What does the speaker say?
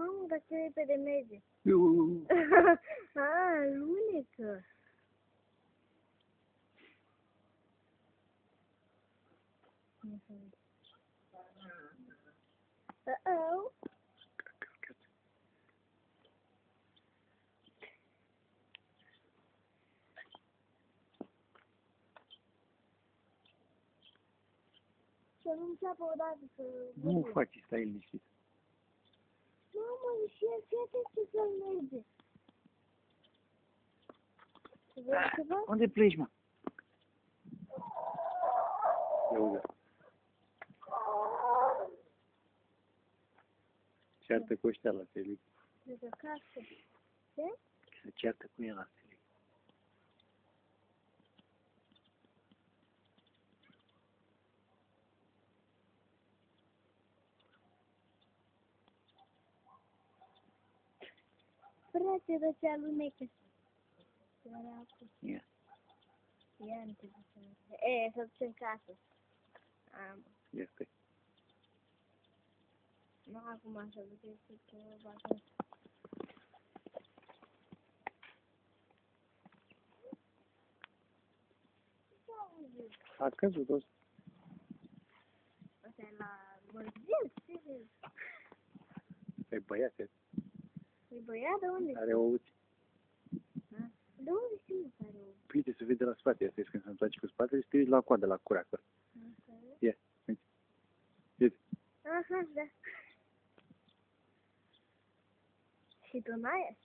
Mamă, dar ce repede merge. Lunecă. Uh-oh. Să nu înceapă odată să... Nu faci, stai liniștit. Mamă, și el fie ce să merge. Unde pleci, mă? Ia uite. Ceartă cu ăștia la Felic. De casă. Ce? Se ceartă cu el la Felic. Frate, de ce alunecă. Ia. Ia, nu te duci. Să duci în casă. Ia stai. Nu acum așa, duce să bagă. A căzut ăsta. Asta e la bărzil? Ce zici? E băiat, e. E băiat? De unde? Are o uți. De unde știi mă că are o... Uite, se vede la spate. Asta e când se întoarce cu spatele și te uiți la coadă, la cureacă. Ia, uite. Uite. Aha, da. Și tu n-ai?